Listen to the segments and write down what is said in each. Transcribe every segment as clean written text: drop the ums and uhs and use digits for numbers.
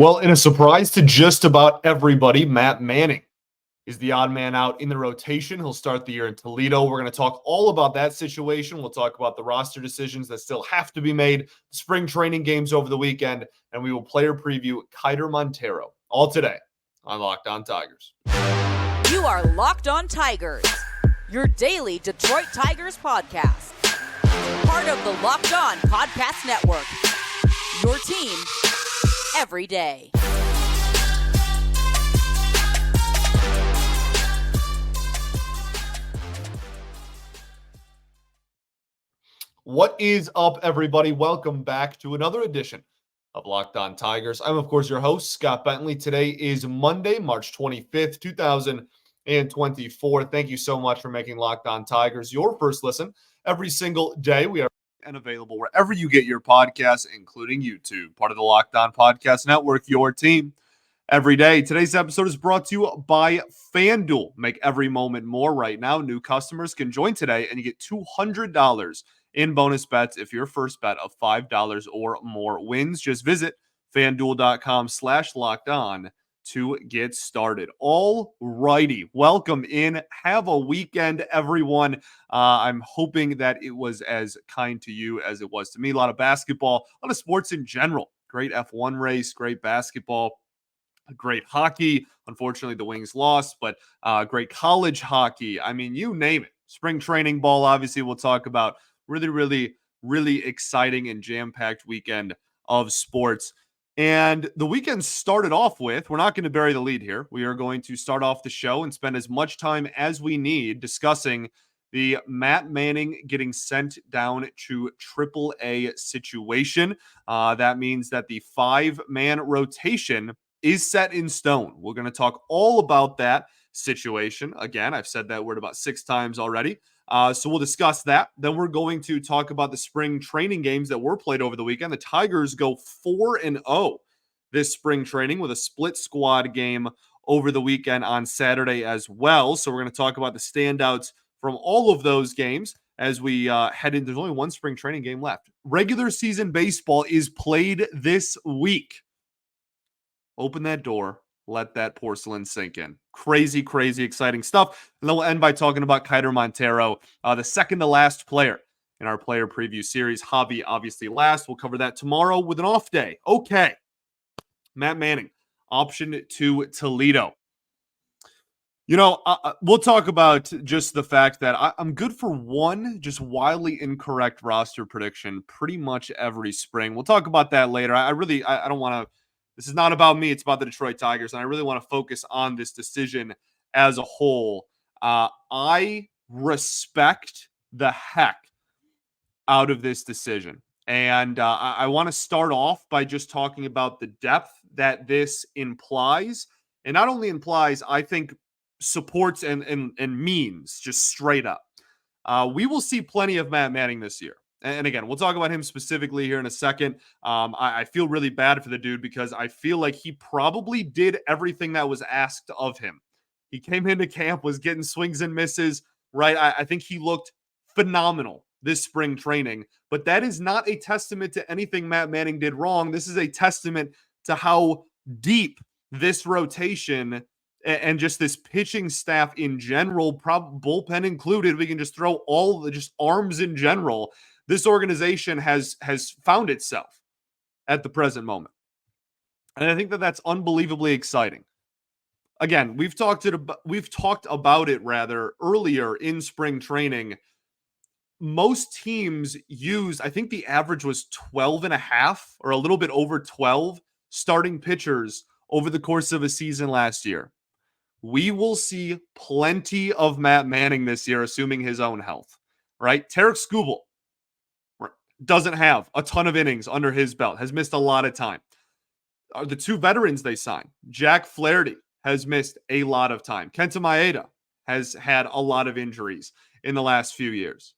Well, in a surprise to just about everybody, Matt Manning is the odd man out in the rotation. He'll start the year in Toledo. We're going to talk all about that situation. We'll talk about the roster decisions that still have to be made, spring training games over the weekend, and we will player preview Keider Montero. All today on Locked On Tigers. You are Locked On Tigers, your daily Detroit Tigers podcast. Part of the Locked On Podcast Network, your team every day. What is up, everybody? Welcome back to another edition of Locked On Tigers. I'm, of course, your host, Scott Bentley. Today is Monday, March 25th, 2024. Thank you so much for making Locked On Tigers your first listen every single day. We are and available wherever you get your podcasts, including YouTube, part of the Locked On Podcast Network, your team every day. Today's episode is brought to you by FanDuel. Make every moment more right now. New customers can join today and you get $200 in bonus bets if your first bet of $5 or more wins. Just visit FanDuel.com/lockedon to get started. All righty. Welcome in. Have a weekend, everyone. I'm hoping that it was as kind to you as it was to me. A lot of basketball, a lot of sports in general. Great F1 race, great basketball, great hockey. Unfortunately, the Wings lost, but great college hockey. I mean, you name it. Spring training ball, obviously, we'll talk about. Really exciting and jam-packed weekend of sports. And the weekend started off with, we're not going to bury the lead here. We are going to start off the show and spend as much time as we need discussing the Matt Manning getting sent down to AAA situation. That means that the 5-man rotation is set in stone. We're going to talk all about that situation. Again, I've said that word about 6 times already. So we'll discuss that. Then we're going to talk about the spring training games that were played over the weekend. The Tigers go 4-0 this spring training with a split squad game over the weekend on Saturday as well. So we're going to talk about the standouts from all of those games as we head in. There's only one spring training game left. Regular season baseball is played this week. Open that door. Let that porcelain sink in. Crazy exciting stuff. And then we'll end by talking about Keider Montero, the second to last player in our player preview series. Javi, obviously, last. We'll cover that tomorrow with an off day. Okay. Matt Manning, option to Toledo. We'll talk about just the fact that I'm good for one just wildly incorrect roster prediction pretty much every spring. We'll talk about that later. I don't want to. This is not about me. It's about the Detroit Tigers, and I really want to focus on this decision as a whole. I respect the heck out of this decision, and I want to start off by just talking about the depth that this implies, and not only implies, I think supports and means just straight up. We will see plenty of Matt Manning this year. And again, we'll talk about him specifically here in a second. I feel really bad for the dude because I feel like he probably did everything that was asked of him. He came into camp, was getting swings and misses, right? I think he looked phenomenal this spring training, but that is not a testament to anything Matt Manning did wrong. This is a testament to how deep this rotation and just this pitching staff in general, bullpen included, we can just throw all the just arms in general. This organization has found itself at the present moment. And I think that that's unbelievably exciting. Again, we've talked about it rather earlier in spring training. Most teams use, I think the average was 12 and a half or a little bit over 12 starting pitchers over the course of a season last year. We will see plenty of Matt Manning this year, assuming his own health, right? Tarek Skubal doesn't have a ton of innings under his belt, has missed a lot of time. The 2 veterans they signed, Jack Flaherty has missed a lot of time. Kenta Maeda has had a lot of injuries in the last few years.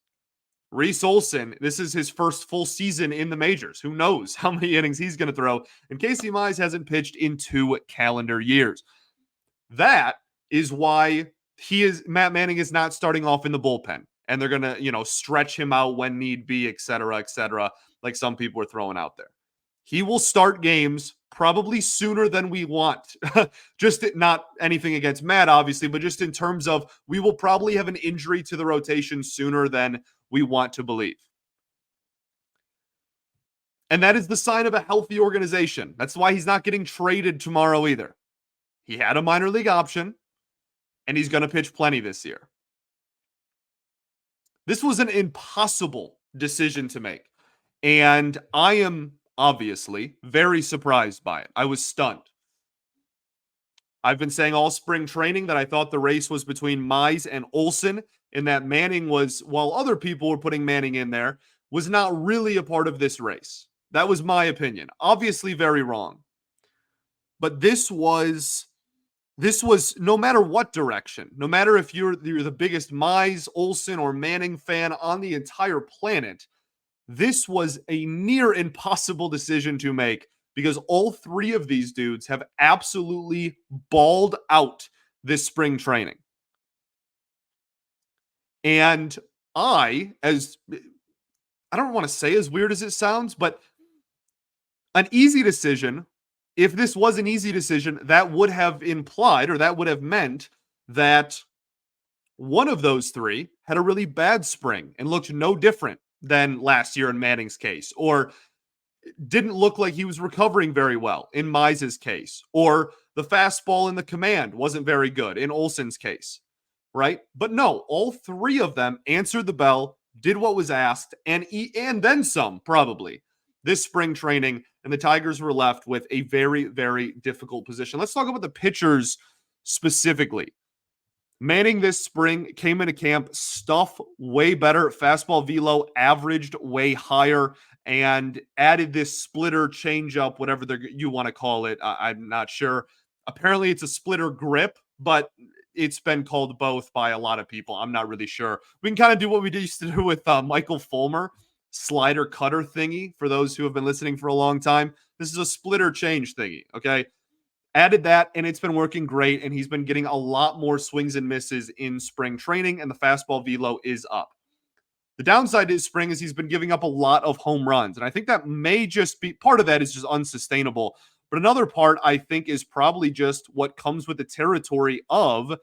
Reese Olson, this is his first full season in the majors. Who knows how many innings he's going to throw? And Casey Mize hasn't pitched in 2 calendar years. That is why Matt Manning is not starting off in the bullpen. And they're going to, stretch him out when need be, et cetera, like some people are throwing out there. He will start games probably sooner than we want. Just not anything against Matt, obviously, but just in terms of we will probably have an injury to the rotation sooner than we want to believe. And that is the sign of a healthy organization. That's why he's not getting traded tomorrow either. He had a minor league option, and he's going to pitch plenty this year. This was an impossible decision to make. And I am obviously very surprised by it. I was stunned. I've been saying all spring training that I thought the race was between Mize and Olsen, and that Manning was, while other people were putting Manning in there, was not really a part of this race. That was my opinion. Obviously very wrong. But this was no matter what direction, no matter if you're the biggest Mize, Olsen, or Manning fan on the entire planet, this was a near impossible decision to make because all three of these dudes have absolutely balled out this spring training. And I don't want to say as weird as it sounds, but an easy decision, if this was an easy decision, that would have implied or that would have meant that one of those three had a really bad spring and looked no different than last year in Manning's case, or didn't look like he was recovering very well in Mize's case, or the fastball in the command wasn't very good in Olsen's case, right? But no, all three of them answered the bell, did what was asked, and then some, probably, this spring training, and the Tigers were left with a very, very difficult position. Let's talk about the pitchers specifically. Manning this spring came into camp, stuff way better, fastball velo averaged way higher, and added this splitter changeup, whatever you want to call it. I'm not sure. Apparently it's a splitter grip, but it's been called both by a lot of people. I'm not really sure. We can kind of do what we used to do with Michael Fulmer, slider cutter thingy, for those who have been listening for a long time. This is a splitter change thingy, okay? Added that, and it's been working great, and he's been getting a lot more swings and misses in spring training, and the fastball velo is up. The downside to his spring is he's been giving up a lot of home runs, and I think that may just be, part of that is just unsustainable, but another part, I think, is probably just what comes with the territory of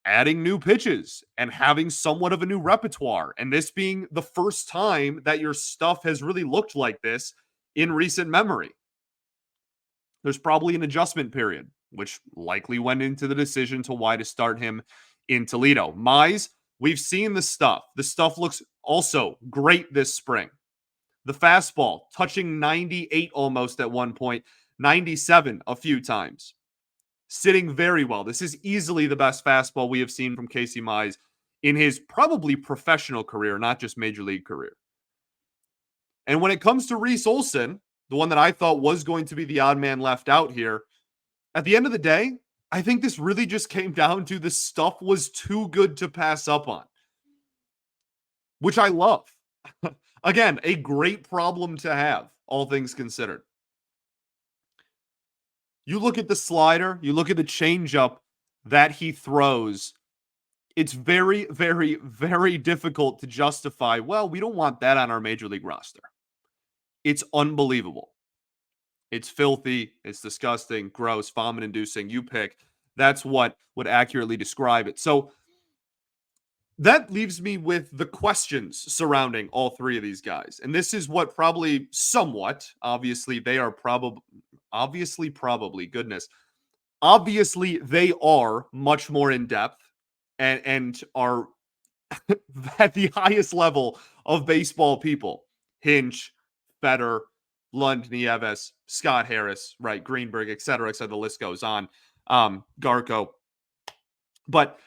adding new pitches and having somewhat of a new repertoire, and this being the first time that your stuff has really looked like this in recent memory. There's probably an adjustment period, which likely went into the decision to why to start him in Toledo. Mize, we've seen the stuff. The stuff looks also great this spring. The fastball touching 98 almost at one point, 97 a few times. Sitting very well. This is easily the best fastball we have seen from Casey Mize in his probably professional career, not just major league career. And when it comes to Reese Olsen, the one that I thought was going to be the odd man left out here, at the end of the day, I think this really just came down to the stuff was too good to pass up on, which I love. Again, a great problem to have, all things considered. You look at the slider, you look at the changeup that he throws, it's very, very, very difficult to justify, well, we don't want that on our major league roster. It's unbelievable. It's filthy. It's disgusting, gross, vomit-inducing. You pick. That's what would accurately describe it. So that leaves me with the questions surrounding all three of these guys. And this is what probably somewhat, obviously, they are obviously they are much more in depth and are at the highest level of baseball people. Hinch, Fetter, Lund, Nieves, Scott Harris, right, Greenberg, et cetera, the list goes on. Garco. But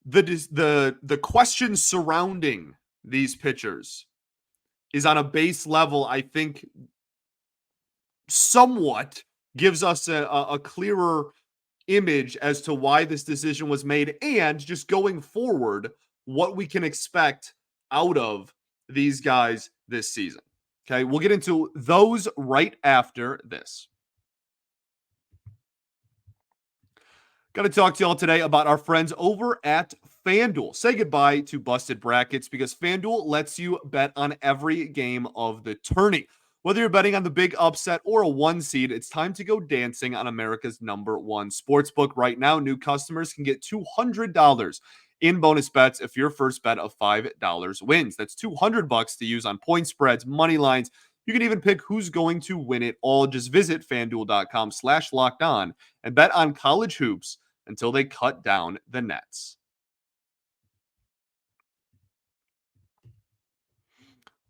the questions surrounding these pitchers is on a base level, I think, somewhat gives us a clearer image as to why this decision was made and just going forward, what we can expect out of these guys this season. Okay, we'll get into those right after this. Got to talk to y'all today about our friends over at FanDuel. Say goodbye to busted brackets because FanDuel lets you bet on every game of the tourney. Whether you're betting on the big upset or a one seed, it's time to go dancing on America's #1 sportsbook. Right now, new customers can get $200 in bonus bets if your first bet of $5 wins. That's $200 to use on point spreads, money lines. You can even pick who's going to win it all. Just visit fanduel.com/locked on and bet on college hoops until they cut down the nets.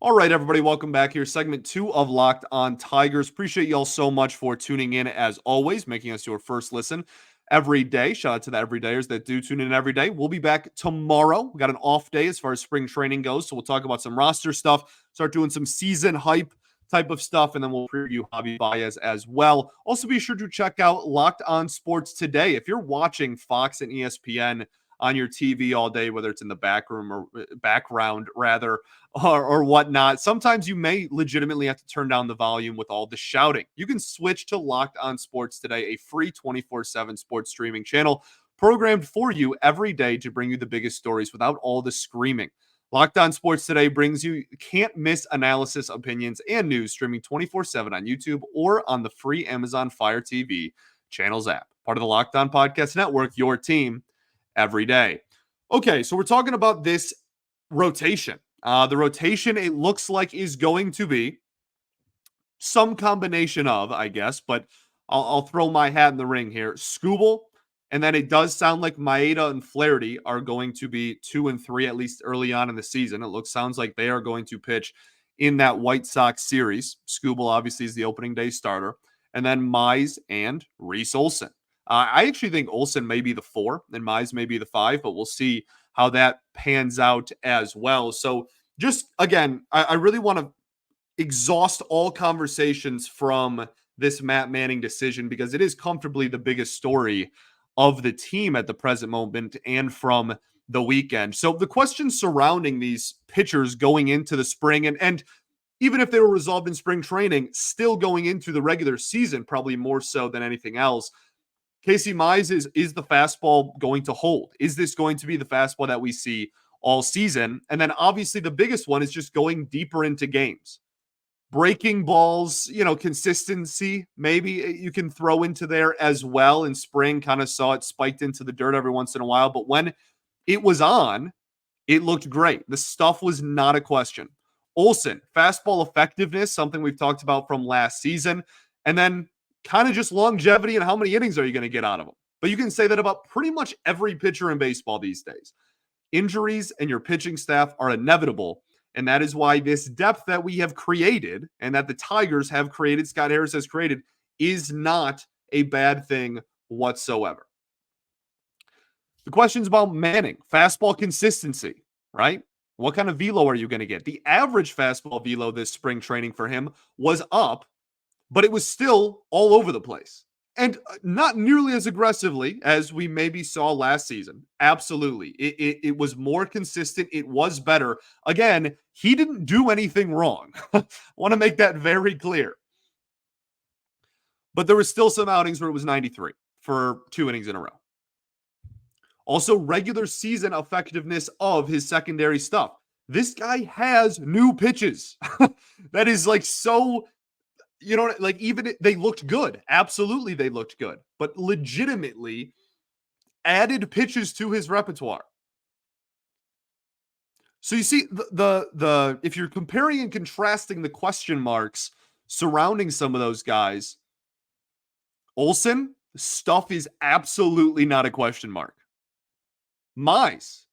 All right, everybody, welcome back here. Segment 2 of Locked On Tigers. Appreciate y'all so much for tuning in as always, making us your first listen every day. Shout out to the everydayers that do tune in every day. We'll be back tomorrow. We got an off day as far as spring training goes, so we'll talk about some roster stuff, start doing some season hype type of stuff, and then we'll preview Javi Baez as well. Also, be sure to check out Locked On Sports Today. If you're watching Fox and ESPN on your TV all day, whether it's in the background or whatnot, sometimes you may legitimately have to turn down the volume with all the shouting. You can switch to Locked On Sports Today, a free 24/7 sports streaming channel programmed for you every day to bring you the biggest stories without all the screaming. Locked On Sports Today brings you can't miss analysis, opinions, and news streaming 24/7 on YouTube or on the free Amazon Fire TV channels app. Part of the Locked On Podcast Network, your team every day. Okay, so we're talking about this rotation. The rotation, it looks like, is going to be some combination of, I guess, but I'll throw my hat in the ring here. Skubal, and then it does sound like Maeda and Flaherty are going to be 2 and 3, at least early on in the season. Sounds like they are going to pitch in that White Sox series. Skubal obviously is the opening day starter. And then Mize and Reese Olson. I actually think Olson may be the 4 and Mize may be the 5, but we'll see how that pans out as well. So just, again, I really want to exhaust all conversations from this Matt Manning decision because it is comfortably the biggest story of the team at the present moment and from the weekend. So the questions surrounding these pitchers going into the spring and even if they were resolved in spring training, still going into the regular season, probably more so than anything else. Casey Mize is the fastball going to hold? Is this going to be the fastball that we see all season? And then obviously the biggest one is just going deeper into games. Breaking balls, consistency, maybe you can throw into there as well. In spring, kind of saw it spiked into the dirt every once in a while. But when it was on, it looked great. The stuff was not a question. Olson, fastball effectiveness, something we've talked about from last season. And then kind of just longevity and how many innings are you going to get out of them. But you can say that about pretty much every pitcher in baseball these days. Injuries and your pitching staff are inevitable. And that is why this depth that we have created and that the Tigers have created, Scott Harris has created, is not a bad thing whatsoever. The question's about Manning, fastball consistency, right? What kind of velo are you going to get? The average fastball velo this spring training for him was up, but it was still all over the place. And not nearly as aggressively as we maybe saw last season. Absolutely. It was more consistent. It was better. Again, he didn't do anything wrong. I want to make that very clear. But there were still some outings where it was 93 for 2 innings in a row. Also, regular season effectiveness of his secondary stuff. This guy has new pitches. That is so... even they looked good. Absolutely, they looked good. But legitimately added pitches to his repertoire. So you see, the if you're comparing and contrasting the question marks surrounding some of those guys, Olson, stuff is absolutely not a question mark. Mize,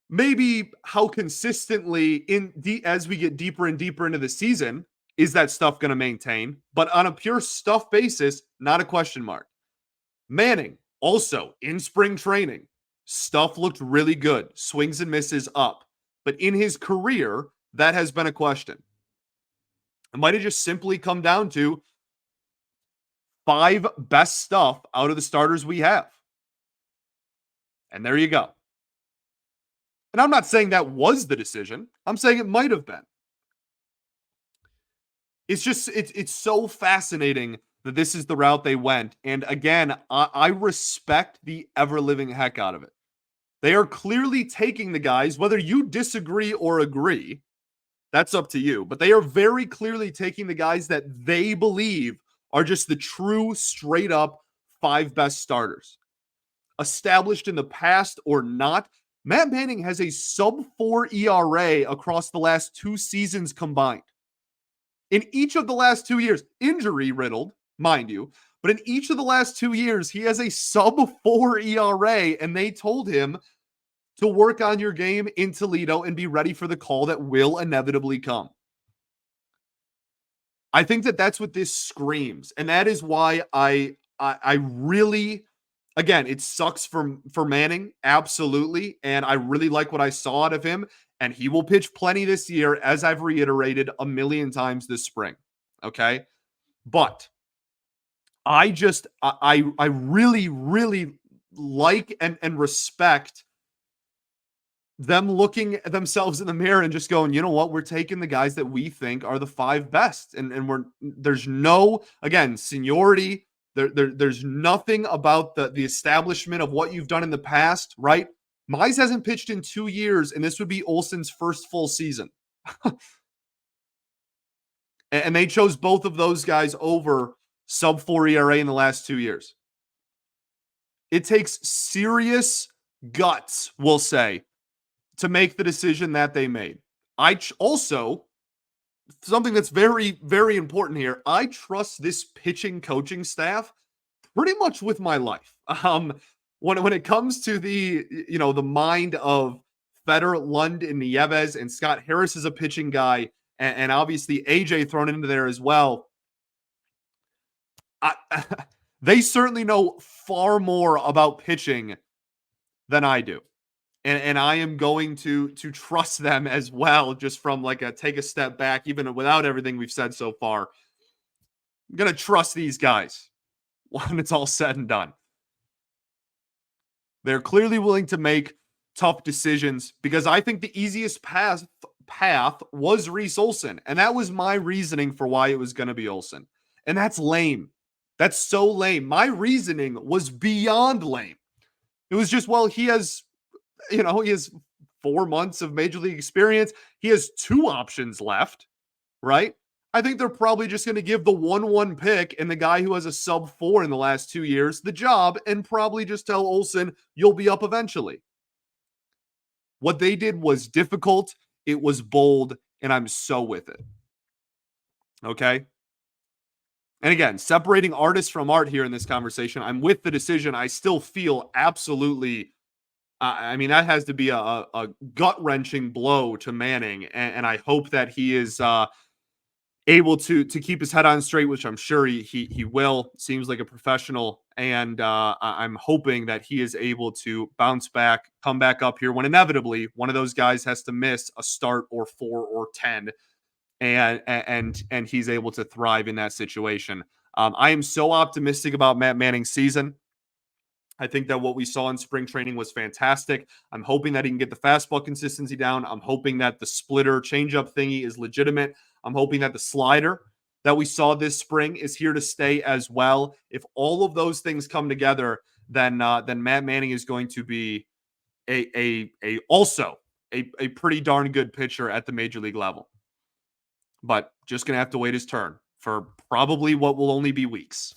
maybe how consistently as we get deeper and deeper into the season, is that stuff going to maintain? But on a pure stuff basis, not a question mark. Manning, also in spring training, stuff looked really good. Swings and misses up. But in his career, that has been a question. It might have just simply come down to 5 best stuff out of the starters we have. And there you go. And I'm not saying that was the decision. I'm saying it might have been. It's just, it's so fascinating that this is the route they went. And again, I respect the ever-living heck out of it. They are clearly taking the guys, whether you disagree or agree, That's up to you. But they are very clearly taking the guys that they believe are just the true, straight up 5 best starters. Established in the past or not, Matt Manning has a sub-4 ERA across the last 2 seasons combined. In each of the last 2 years, injury riddled, mind you, but in each of the last 2 years, he has a sub-4 ERA, and they told him to work on your game in Toledo and be ready for the call that will inevitably come. I think that that's what this screams, and that is why I really, again, it sucks for Manning, absolutely, and I really like what I saw out of him, and he will pitch plenty this year, as I've reiterated a million times this spring. Okay, but I really, really like and respect them looking at themselves in the mirror and just going, you know what, we're taking the guys that we think are the 5 best. And there's no, again, seniority. There's nothing about the establishment of what you've done in the past, right? Mize hasn't pitched in 2 years, and this would be Olson's first full season. And they chose both of those guys over sub-4 ERA in the last 2 years. It takes serious guts, we'll say, to make the decision that they made. Also, something that's very, very important here, I trust this pitching coaching staff pretty much with my life. When it comes to the mind of Feder, Lund, and Nieves, and Scott Harris is a pitching guy, and obviously AJ thrown into there as well. They certainly know far more about pitching than I do. And I am going to trust them as well, just from like a take a step back, even without everything we've said so far. I'm going to trust these guys when it's all said and done. They're clearly willing to make tough decisions because I think the easiest path was Reese Olson. And that was my reasoning for why it was going to be Olson. And that's lame. That's so lame. My reasoning was beyond lame. It was just, well, he has 4 months of major league experience. He has 2 options left, right? I think they're probably just going to give the 1-1 pick and the guy who has a sub-4 in the last 2 years the job and probably just tell Olson, you'll be up eventually. What they did was difficult. It was bold, and I'm so with it. Okay? And again, separating artist from art here in this conversation, I'm with the decision. I still feel absolutely that has to be a gut-wrenching blow to Manning, and I hope that he is able to keep his head on straight, which I'm sure he will. Seems like a professional, and I'm hoping that he is able to bounce back, come back up here when inevitably one of those guys has to miss a start or 4 or 10, and he's able to thrive in that situation. I am so optimistic about Matt Manning's season. I think that what we saw in spring training was fantastic. I'm hoping that he can get the fastball consistency down. I'm hoping that the splitter changeup thingy is legitimate. I'm hoping that the slider that we saw this spring is here to stay as well. If all of those things come together, then Matt Manning is going to be also a pretty darn good pitcher at the major league level. But just going to have to wait his turn for probably what will only be weeks.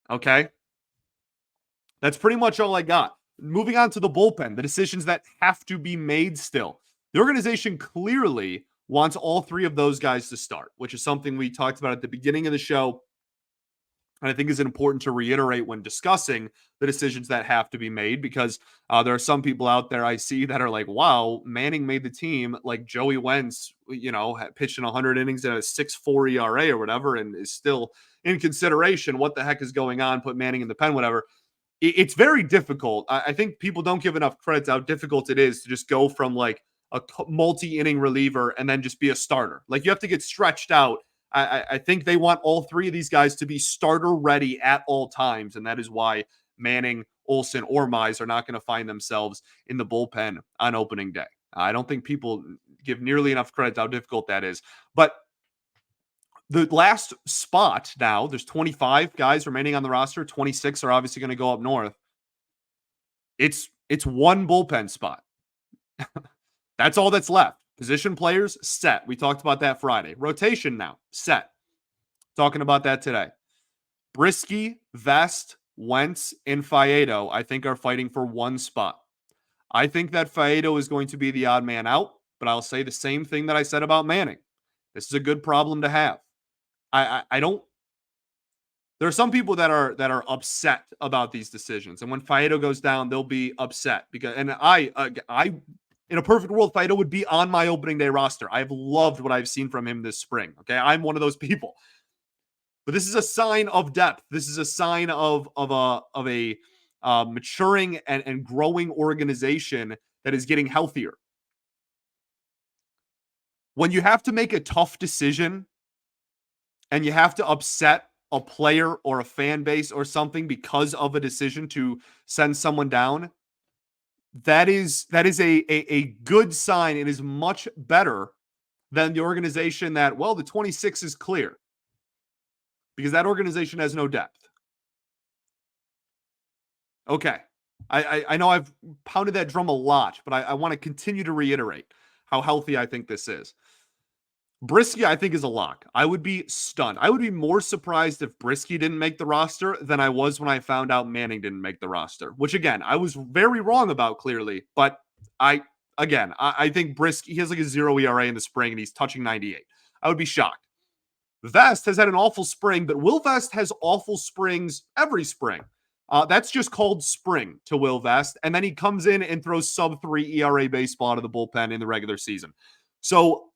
Okay? That's pretty much all I got. Moving on to the bullpen, the decisions that have to be made still. The organization clearly wants all 3 of those guys to start, which is something we talked about at the beginning of the show. And I think is important to reiterate when discussing the decisions that have to be made, because there are some people out there I see that are like, wow, Manning made the team like Joey Wentz, pitched in 100 innings at a 6.4 ERA or whatever, and is still in consideration. What the heck is going on? Put Manning in the pen, whatever. It's very difficult. I think people don't give enough credit to how difficult it is to just go from like a multi-inning reliever and then just be a starter. Like you have to get stretched out. I think they want all 3 of these guys to be starter ready at all times. And that is why Manning, Olson, or Mize are not going to find themselves in the bullpen on opening day. I don't think people give nearly enough credit to how difficult that is. But the last spot now, there's 25 guys remaining on the roster. 26 are obviously going to go up north. It's one bullpen spot. That's all that's left. Position players, set. We talked about that Friday. Rotation now, set. Talking about that today. Brisky, Vest, Wentz, and Faedo, I think, are fighting for one spot. I think that Faedo is going to be the odd man out, but I'll say the same thing that I said about Manning. This is a good problem to have. I don't. There are some people that are upset about these decisions, and when Faedo goes down, they'll be upset because. And I, in a perfect world, Faedo would be on my opening day roster. I've loved what I've seen from him this spring. Okay, I'm one of those people. But this is a sign of depth. This is a sign of a maturing and growing organization that is getting healthier. When you have to make a tough decision and you have to upset a player or a fan base or something because of a decision to send someone down, that is a good sign. It is much better than the organization that, well, the 26 is clear, because that organization has no depth. Okay. I know I've pounded that drum a lot, but I want to continue to reiterate how healthy I think this is. Brisky, I think, is a lock. I would be stunned. I would be more surprised if Brisky didn't make the roster than I was when I found out Manning didn't make the roster, which, again, I was very wrong about clearly. But I think Brisky, he has like a 0 ERA in the spring and he's touching 98. I would be shocked. Vest has had an awful spring, but Will Vest has awful springs every spring. That's just called spring to Will Vest. And then he comes in and throws sub-3 ERA baseball out of the bullpen in the regular season. So,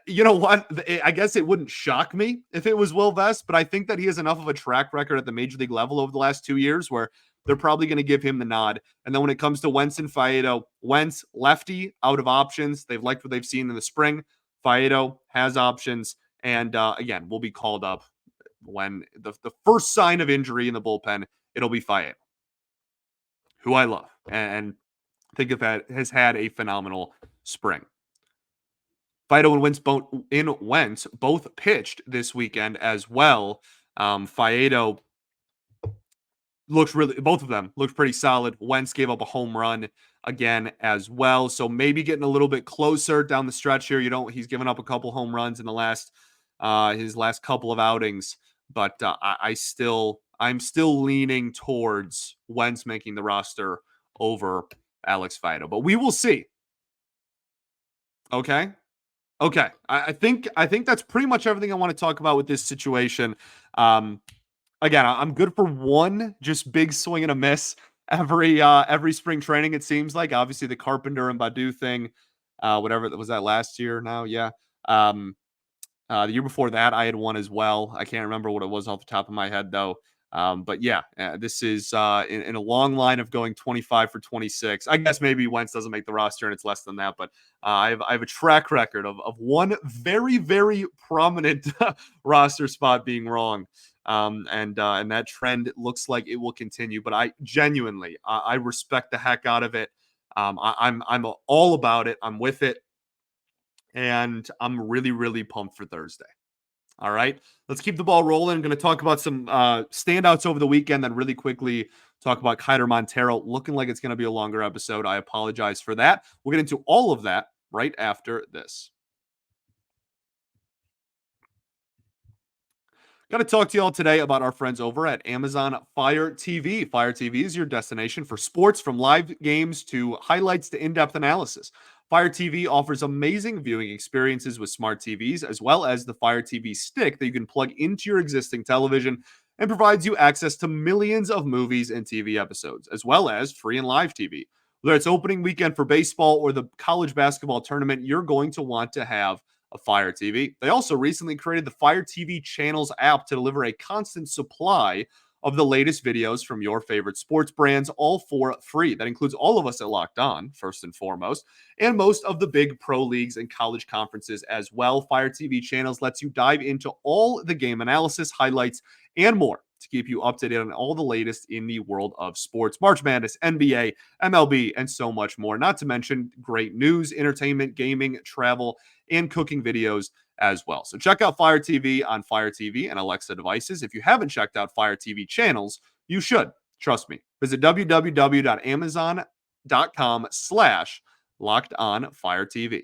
you know what? I guess it wouldn't shock me if it was Will Vest, but I think that he has enough of a track record at the major league level over the last 2 years where they're probably going to give him the nod. And then when it comes to Wentz and Faedo, Wentz, lefty, out of options. They've liked what they've seen in the spring. Faedo has options. And again, will be called up when the first sign of injury in the bullpen. It'll be Faedo, who I love and think of that has had a phenomenal spring. Faedo and Wentz both pitched this weekend as well. Faedo looks both of them looked pretty solid. Wentz gave up a home run again as well. So maybe getting a little bit closer down the stretch here. He's given up a couple home runs in his last couple of outings, but I'm still leaning towards Wentz making the roster over Alex Faedo, but we will see. Okay. I think that's pretty much everything I want to talk about with this situation. Again, I'm good for one just big swing and a miss every spring training. It seems like, obviously, the Carpenter and Badu thing, whatever was that last year now. Yeah. The year before that, I had one as well. I can't remember what it was off the top of my head, though. But yeah, this is in a long line of going 25 for 26. I guess maybe Wentz doesn't make the roster and it's less than that. But I have a track record of one very, very prominent roster spot being wrong. And that trend looks like it will continue. But I genuinely, I respect the heck out of it. I'm all about it. I'm with it. And I'm really, really pumped for Thursday. All right, let's keep the ball rolling. I'm going to talk about some standouts over the weekend, then really quickly talk about Keider Montero. Looking like it's going to be a longer episode. I apologize for that. We'll get into all of that right after this. Got to talk to you all today about our friends over at Amazon Fire TV. Fire TV is your destination for sports, from live games to highlights to in-depth analysis. Fire TV offers amazing viewing experiences with smart TVs, as well as the Fire TV stick that you can plug into your existing television and provides you access to millions of movies and TV episodes, as well as free and live TV. Whether it's opening weekend for baseball or the college basketball tournament, you're going to want to have a Fire TV. They also recently created the Fire TV Channels app to deliver a constant supply of the latest videos from your favorite sports brands, all for free. That includes all of us at Locked On, first and foremost, and most of the big pro leagues and college conferences as well. Fire TV Channels lets you dive into all the game analysis, highlights, and more to keep you up to date on all the latest in the world of sports. March Madness, NBA, MLB, and so much more. Not to mention great news, entertainment, gaming, travel, and cooking videos as well. So check out Fire TV on Fire TV and Alexa devices. If you haven't checked out Fire TV Channels, you should. Trust me. Visit www.amazon.com/LockedOnFireTV.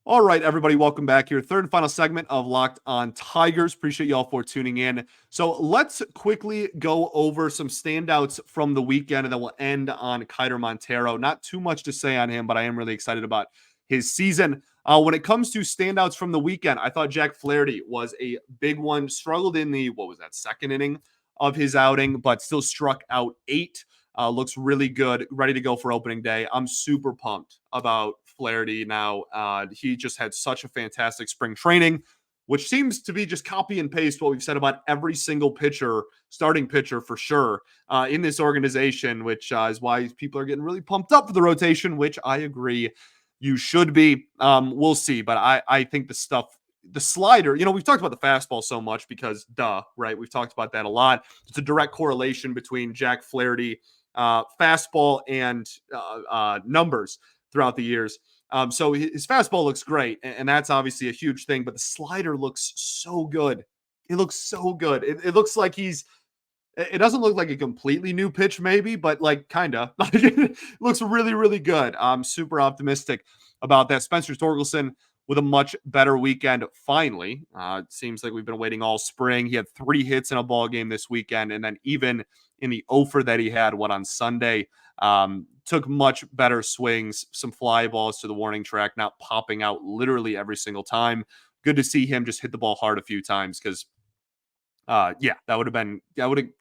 All right, everybody, welcome back here. Third and final segment of Locked on Tigers. Appreciate y'all for tuning in. So let's quickly go over some standouts from the weekend, and then we'll end on Keider Montero. Not too much to say on him, but I am really excited about his season. When it comes to standouts from the weekend, I thought Jack Flaherty was a big one. Struggled in the, second inning of his outing, but still struck out 8. Looks really good, ready to go for opening day. I'm super pumped about Flaherty now. He just had such a fantastic spring training, which seems to be just copy and paste what we've said about every single pitcher, starting pitcher for sure, in this organization, which is why people are getting really pumped up for the rotation, which I agree you should be. We'll see, but I think the slider, we've talked about the fastball so much because right? We've talked about that a lot. It's a direct correlation between Jack Flaherty fastball and numbers throughout the years. So his fastball looks great, and that's obviously a huge thing, but the slider looks so good. It looks so good. It looks like it doesn't look like a completely new pitch, maybe, but like kind of. It looks really, really good. I'm super optimistic about that. Spencer Torkelson with a much better weekend, finally. It seems like we've been waiting all spring. He had 3 hits in a ball game this weekend, and then even in the offer that he had, on Sunday, took much better swings, some fly balls to the warning track, not popping out literally every single time. Good to see him just hit the ball hard a few times because that would have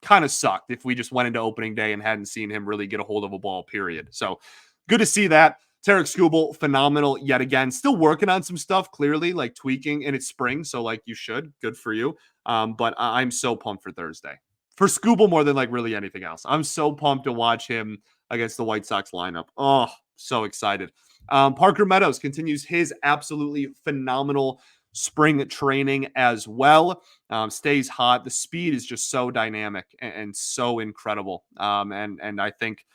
kind of sucked if we just went into opening day and hadn't seen him really get a hold of a ball, period. So good to see that. Tarek Skubal, phenomenal yet again. Still working on some stuff, clearly, like tweaking, and it's spring, so like you should. Good for you. But I'm so pumped for Thursday. For Skubal more than like really anything else. I'm so pumped to watch him against the White Sox lineup. Oh, so excited. Parker Meadows continues his absolutely phenomenal spring training as well. Stays hot. The speed is just so dynamic and so incredible. And I think,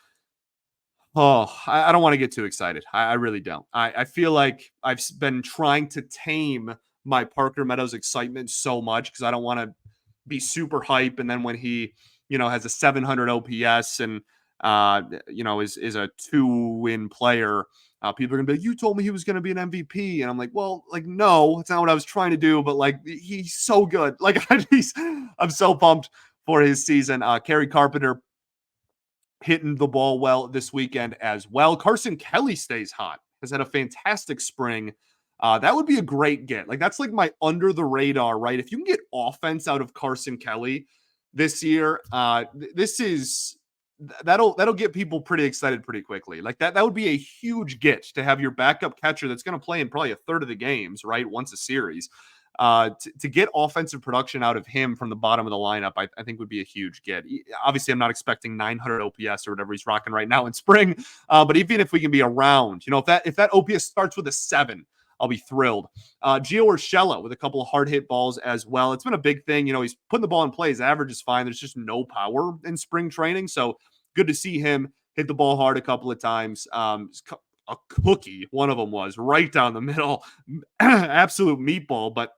I don't want to get too excited. I really don't. I feel like I've been trying to tame my Parker Meadows excitement so much because I don't want to be super hype. And then when he, has a 700 OPS and, is a 2-win player, people are gonna be like, you told me he was gonna be an MVP, and I'm like, well, like, no, that's not what I was trying to do, but like, he's so good. Like, I'm so pumped for his season. Kerry Carpenter hitting the ball well this weekend as well. Carson Kelly stays hot, has had a fantastic spring. That would be a great get. Like, that's like my under the radar, right? If you can get offense out of Carson Kelly this year, that'll get people pretty excited pretty quickly. Like that would be a huge get to have your backup catcher that's going to play in probably a third of the games, right? Once a series. To get offensive production out of him from the bottom of the lineup, I think would be a huge get. Obviously, I'm not expecting 900 OPS or whatever he's rocking right now in spring, but even if we can be around, if that OPS starts with a 7, I'll be thrilled. Gio Urshela with a couple of hard hit balls as well. It's been a big thing. He's putting the ball in play. His average is fine. There's just no power in spring training. So good to see him hit the ball hard a couple of times. A cookie, one of them was right down the middle. Absolute meatball, but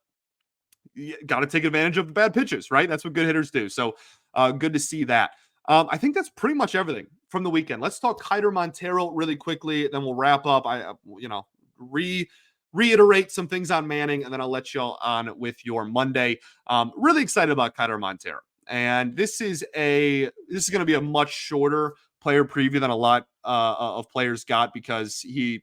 you got to take advantage of the bad pitches, right? That's what good hitters do. So good to see that. I think that's pretty much everything from the weekend. Let's talk Keider Montero really quickly, then we'll wrap up. Reiterate some things on Manning, and then I'll let y'all on with your Monday. Really excited about Keider Montero, and this is going to be a much shorter player preview than a lot of players got because he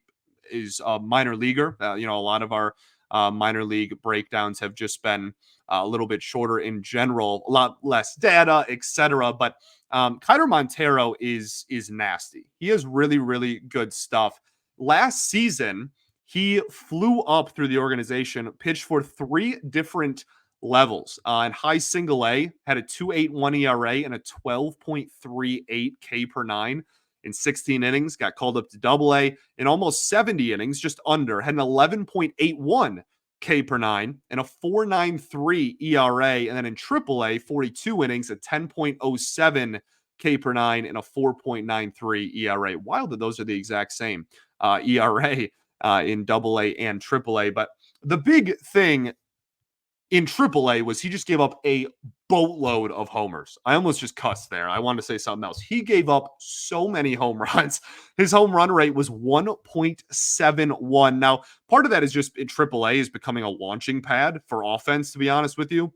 is a minor leaguer. A lot of our minor league breakdowns have just been a little bit shorter in general, a lot less data, etc. But Keider Montero is nasty. He has really, really good stuff. Last season, he flew up through the organization, pitched for 3 different levels. In high single A, had a 2.81 ERA and a 12.38 K per 9 in 16 innings, got called up to double A in almost 70 innings, just under, had an 11.81 K per 9 and a 4.93 ERA. And then in triple A, 42 innings, a 10.07 K per 9 and a 4.93 ERA. Wild that those are the exact same ERA in double A and triple A. But the big thing in AAA was he just gave up a boatload of homers. I almost just cussed there. I wanted to say something else. He gave up so many home runs. His home run rate was 1.71. Now, part of that is just in AAA is becoming a launching pad for offense, to be honest with you,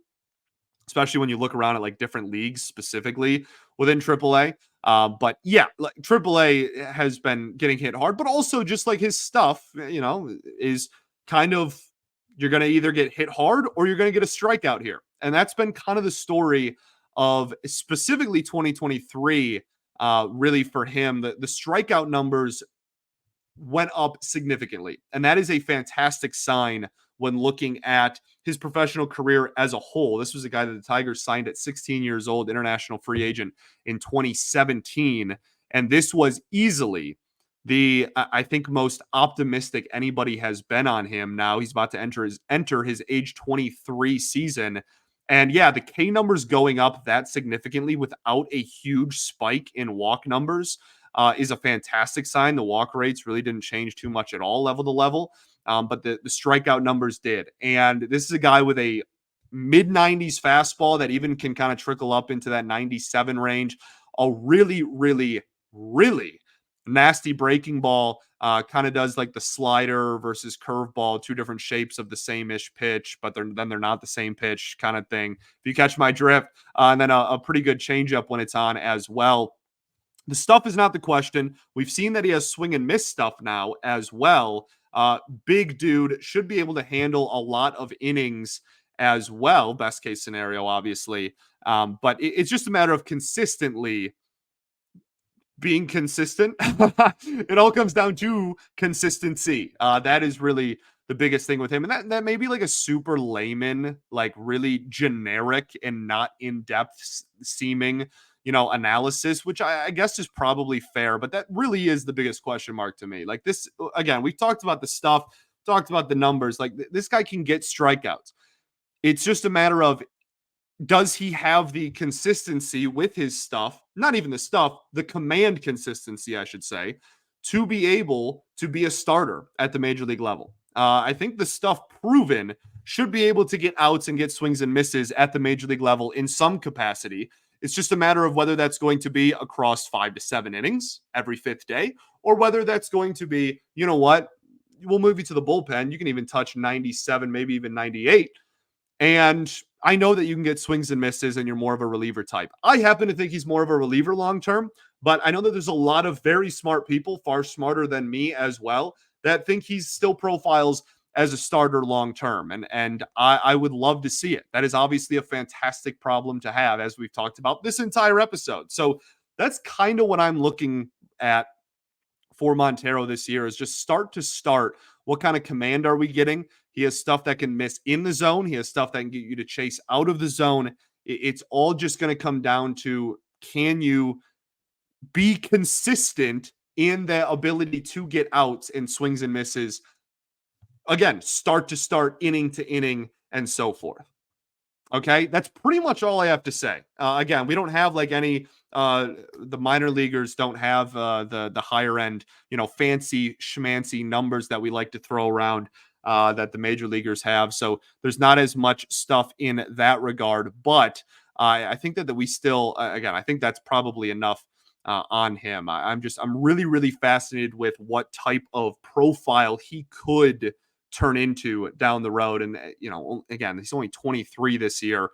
especially when you look around at like different leagues specifically within AAA. But yeah, like AAA has been getting hit hard, but also just like his stuff, is kind of you're going to either get hit hard or you're going to get a strikeout here. And that's been kind of the story of specifically 2023, really for him. The strikeout numbers went up significantly. And that is a fantastic sign when looking at his professional career as a whole. This was a guy that the Tigers signed at 16 years old, international free agent in 2017. And this was easily the, I think, most optimistic anybody has been on him. Now he's about to enter his age 23 season. And yeah, the K numbers going up that significantly without a huge spike in walk numbers is a fantastic sign. The walk rates really didn't change too much at all, level to level, but the strikeout numbers did. And this is a guy with a mid 90s fastball that even can kind of trickle up into that 97 range. A really, really, really nasty breaking ball. Kind of does like the slider versus curveball, two different shapes of the same-ish pitch, but they're not the same pitch kind of thing. If you catch my drift, and then a pretty good changeup when it's on as well. The stuff is not the question. We've seen that he has swing and miss stuff now as well. Big dude should be able to handle a lot of innings as well. Best case scenario, obviously. But it's just a matter of consistently being consistent. It all comes down to consistency. That is really the biggest thing with him. And that may be like a super layman, like really generic and not in-depth seeming, analysis, which I guess is probably fair, but that really is the biggest question mark to me. Like this, again, we've talked about the stuff, talked about the numbers. Like this guy can get strikeouts. It's just a matter of, does he have the consistency with his stuff? Not even the stuff, the command consistency, I should say, to be able to be a starter at the major league level. I think the stuff proven should be able to get outs and get swings and misses at the major league level in some capacity. It's just a matter of whether that's going to be across 5 to 7 innings every fifth day, or whether that's going to be, you know what, we'll move you to the bullpen. You can even touch 97, maybe even 98. And I know that you can get swings and misses and you're more of a reliever type. I happen to think he's more of a reliever long term, but I know that there's a lot of very smart people, far smarter than me as well, that think he's still profiles as a starter long term. And I would love to see it. That is obviously a fantastic problem to have, as we've talked about this entire episode. So that's kind of what I'm looking at for Montero this year, is just start to start. What kind of command are we getting? He has stuff that can miss in the zone. He has stuff that can get you to chase out of the zone. It's all just going to come down to, can you be consistent in the ability to get outs and swings and misses? Again, start to start, inning to inning, and so forth. Okay, that's pretty much all I have to say. Again, we don't have like any. The minor leaguers don't have the higher end, fancy schmancy numbers that we like to throw around that the major leaguers have. So there's not as much stuff in that regard. But I think that we still, again, I think that's probably enough on him. I'm really, really fascinated with what type of profile he could turn into down the road. And, again, he's only 23 this year.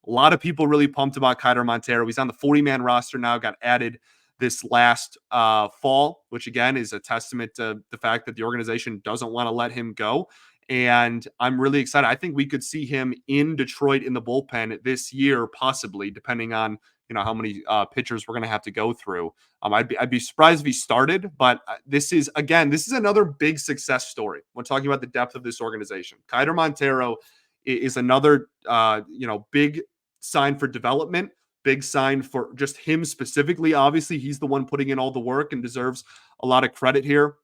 A lot of people really pumped about Keider Montero. He's on the 40-man roster now, got added this last fall, which again is a testament to the fact that the organization doesn't want to let him go. And I'm really excited. I think we could see him in Detroit in the bullpen this year, possibly, depending on how many pitchers we're going to have to go through. I'd be surprised if he started, but this is another big success story when talking about the depth of this organization. Keider Montero is another big sign for development, big sign for just him specifically. Obviously, he's the one putting in all the work and deserves a lot of credit here.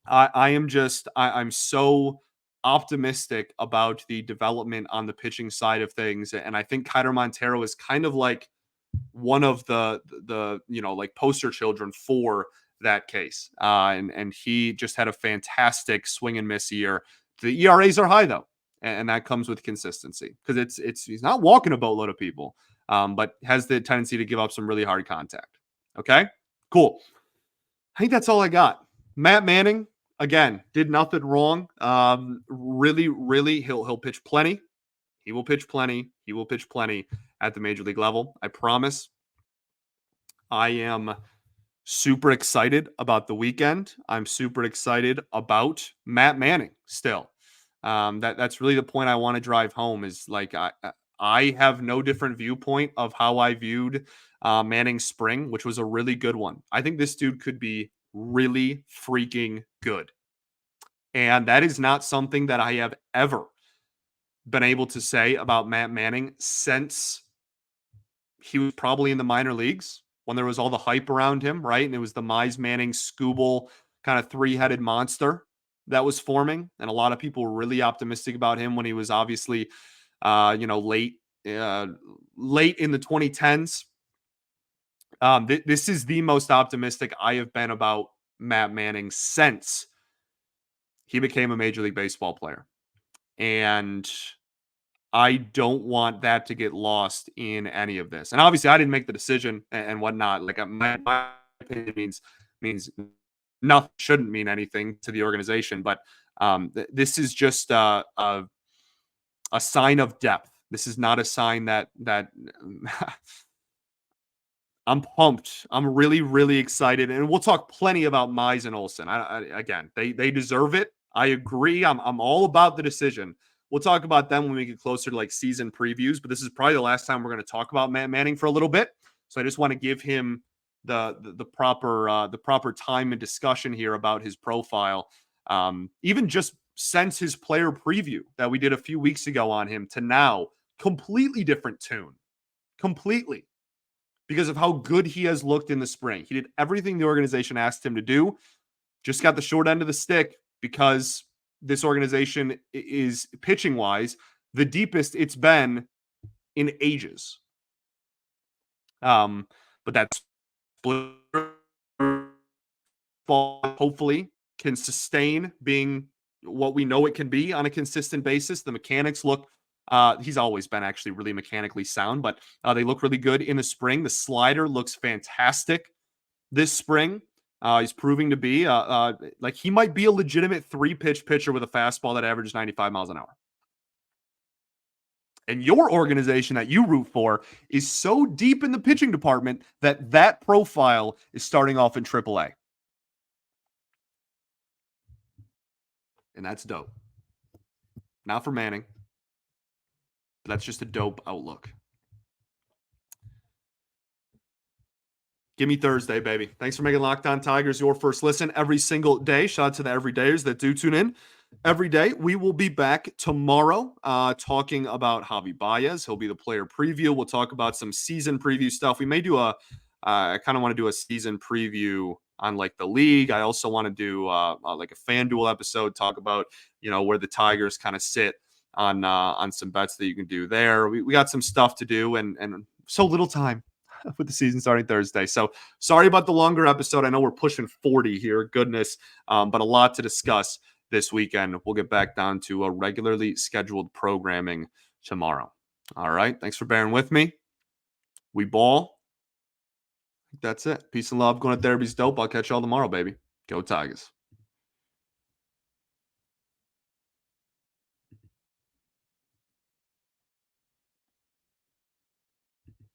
I'm so optimistic about the development on the pitching side of things. And I think Keider Montero is kind of like one of the like poster children for that case. And he just had a fantastic swing and miss year. The ERAs are high though. and that comes with consistency because he's not walking a boatload of people, but has the tendency to give up some really hard contact. Okay, cool. I think that's all I got. Matt Manning again did nothing wrong. Really, he'll pitch plenty. He will pitch plenty. He will pitch plenty at the major league level. I promise. I am super excited about the weekend. I'm super excited about Matt Manning still. That's really the point I want to drive home is like I have no different viewpoint of how I viewed Manning's spring, which was a really good one. I think this dude could be really freaking good. And that is not something that I have ever been able to say about Matt Manning since he was probably in the minor leagues when there was all the hype around him, right? And it was the Mize Manning Scooble kind of three-headed monster that was forming. And a lot of people were really optimistic about him when he was obviously, late in the 2010s. This is the most optimistic I have been about Matt Manning since he became a Major League Baseball player. And I don't want that to get lost in any of this. And obviously, I didn't make the decision and whatnot. Like my opinion means nothing, shouldn't mean anything to the organization. But this is just a sign of depth. This is not a sign that I'm pumped. I'm really, really excited, and we'll talk plenty about Mize and Olsen. Again, they deserve it. I agree. I'm all about the decision. We'll talk about them when we get closer to like season previews, but this is probably the last time we're going to talk about Matt Manning for a little bit. So I just want to give him the proper time and discussion here about his profile. Even just since his player preview that we did a few weeks ago on him to now, completely different tune. Completely. Because of how good he has looked in the spring. He did everything the organization asked him to do. Just got the short end of the stick because this organization is pitching-wise the deepest it's been in ages. But that's hopefully can sustain being what we know it can be on a consistent basis. The mechanics look he's always been actually really mechanically sound, but they look really good in the spring. The slider looks fantastic this spring. He's proving to be like he might be a legitimate 3-pitch pitcher with a fastball that averages 95 miles an hour. And your organization that you root for is so deep in the pitching department that profile is starting off in AAA. And that's dope. Not for Manning. That's just a dope outlook. Give me Thursday, baby. Thanks for making Locked On Tigers your first listen every single day. Shout out to the everydayers that do tune in every day. We will be back tomorrow talking about Javi Baez. He'll be the player preview. We'll talk about some season preview stuff. We may do I kind of want to do a season preview on like the league. I also want to do like a FanDuel episode, talk about, where the Tigers kind of sit on some bets that you can do there. We got some stuff to do and so little time with the season starting Thursday. So sorry about the longer episode. I know we're pushing 40 here. Goodness. But a lot to discuss this weekend. We'll get back down to a regularly scheduled programming tomorrow. All right. Thanks for bearing with me. We ball. That's it. Peace and love. Going to therapy's dope. I'll catch y'all tomorrow, baby. Go Tigers.